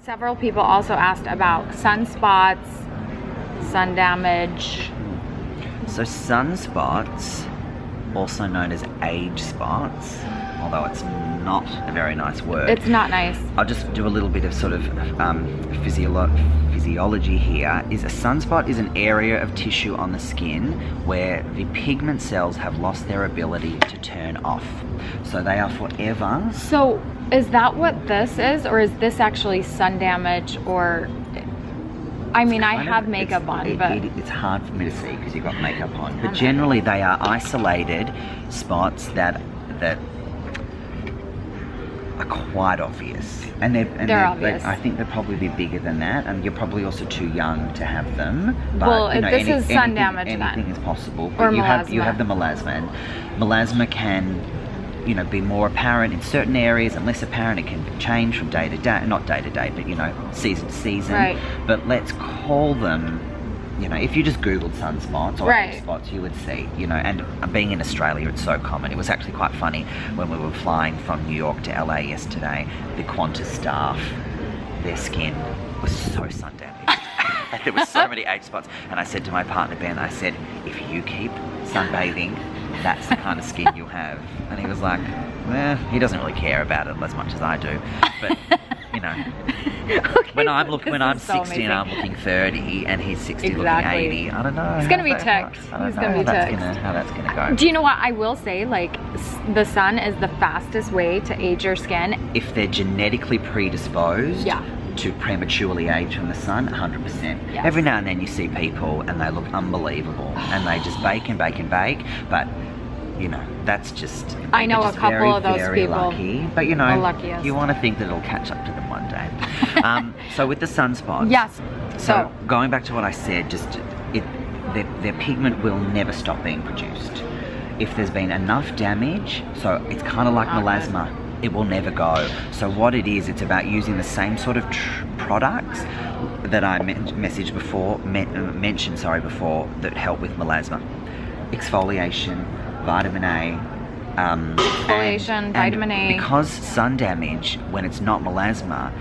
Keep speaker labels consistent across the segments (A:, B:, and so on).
A: Several people also asked about sunspots, sun damage.
B: So sunspots, also known as age spots, although it's not a very nice word.
A: It's not nice.
B: I'll just do a little bit of sort of physiology here. Is a sunspot is an area of tissue on the skin where the pigment cells have lost their ability to turn off. So they are forever.
A: So is that what this is, or is this actually sun damage? Or I mean, I have makeup on, but
B: it's hard for me to see because you've got makeup on. But generally, they are isolated spots that are quite obvious, and they're obvious. I think they'll probably be bigger than that, and you're probably also too young to have them. But,
A: well, if this is sun damage,
B: anything is possible.
A: Or
B: but
A: melasma.
B: you have the melasma, and melasma can, you know, be more apparent in certain areas and less apparent. It can change from day to day, not day to day, but you know, season to season.
A: Right.
B: But let's call them, you know, if you just Googled sunspots or age spots, you would see, you know, and being in Australia, it's so common. It was actually quite funny when we were flying from New York to LA yesterday. The Qantas staff, their skin was so sun damaged. There were so many age spots. And I said to my partner, Ben, I said, if you keep sunbathing, that's the kind of skin you'll have. And he was like, he doesn't really care about it as much as I do. But, you know, when I'm 60 and I'm looking 30 and he's 60 looking 80, I don't know.
A: He's going to be ticked. He's going to be ticked.
B: How that's going to go.
A: Do you know what I will say? Like, the sun is the fastest way to age your skin.
B: If they're genetically predisposed to prematurely age from the sun, 100%.
A: Yes.
B: Every now and then you see people and they look unbelievable and they just bake and bake and bake, but you know, that's just,
A: I know a couple of those
B: very
A: people.
B: Lucky, but you know, you want to think that it'll catch up to them one day. So with the sunspots,
A: yes.
B: So going back to what I said, just their pigment will never stop being produced. If there's been enough damage, so it's kind of like melasma, it will never go. So what it is, it's about using the same sort of products that I mentioned before that help with melasma. Exfoliation, vitamin A,
A: exfoliation, vitamin A.
B: Because sun damage, when it's not melasma,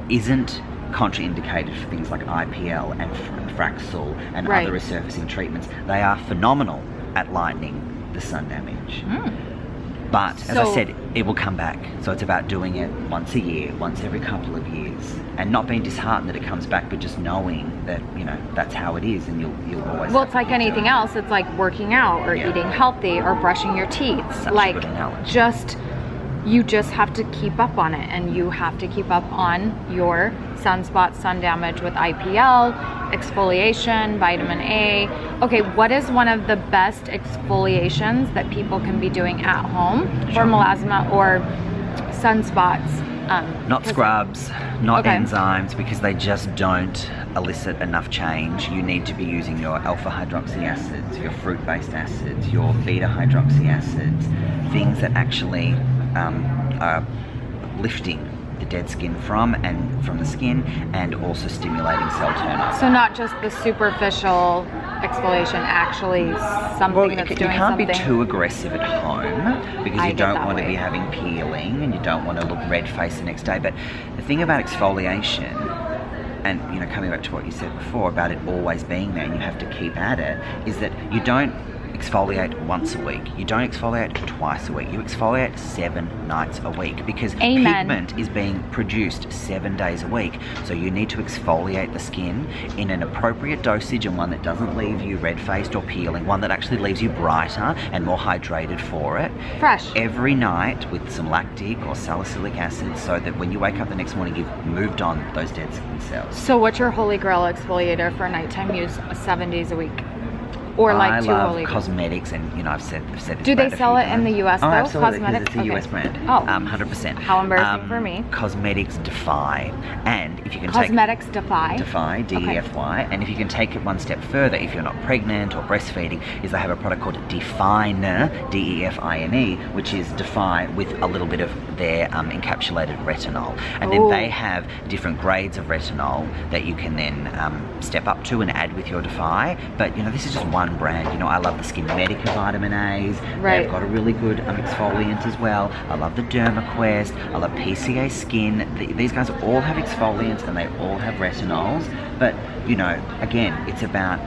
B: isn't contraindicated for things like IPL and Fraxel and other resurfacing treatments. They are phenomenal at lightening the sun damage. But as I said, it will come back. So it's about doing it once a year, once every couple of years, and not being disheartened that it comes back, but just knowing that, you know, that's how it is, and you'll always.
A: Well, it's like anything else. It's like working out or eating healthy or brushing your teeth.
B: Such
A: like
B: a good analogy.
A: You just have to keep up on it, and you have to keep up on your sunspots, sun damage with IPL, exfoliation, vitamin A. Okay, what is one of the best exfoliations that people can be doing at home for melasma or sunspots?
B: Not scrubs, not enzymes, because they just don't elicit enough change. You need to be using your alpha hydroxy acids, your fruit-based acids, your beta hydroxy acids, things that actually are lifting the dead skin from the skin, and also stimulating cell turnover.
A: So not just the superficial exfoliation, actually something that's doing something.
B: You can't be too aggressive at home because you don't want to be having peeling and you don't want to look red-faced the next day. But the thing about exfoliation, and you know, coming back to what you said before about it always being there and you have to keep at it, is that you don't exfoliate once a week. You don't exfoliate twice a week. You exfoliate 7 nights a week, because pigment is being produced 7 days a week. So you need to exfoliate the skin in an appropriate dosage, and one that doesn't leave you red-faced or peeling, one that actually leaves you brighter and more hydrated for it.
A: Fresh.
B: Every night with some lactic or salicylic acid, so that when you wake up the next morning, you've moved on those dead skin cells.
A: So what's your holy grail exfoliator for nighttime use 7 days a week? Or like
B: I
A: two
B: love
A: holy
B: cosmetics, and you know, I've said this.
A: Do they sell it in the US though?
B: Absolutely,
A: Cosmetics?
B: because it's a US brand.
A: Oh,
B: 100%.
A: How embarrassing for me.
B: Cosmetics Defy, and if you can
A: Cosmetics Defy.
B: Defy, DEFY, and if you can take it one step further, if you're not pregnant or breastfeeding, is they have a product called Define, DEFINE, which is Defy with a little bit of their encapsulated retinol, and then they have different grades of retinol that you can then step up to and add with your Defy. But you know, this is just one one brand. You know, I love the Skin Medica Vitamin A's.
A: Right.
B: They've got a really good exfoliant as well. I love the DermaQuest. I love PCA Skin. These guys all have exfoliants and they all have retinols. But, you know, again, it's about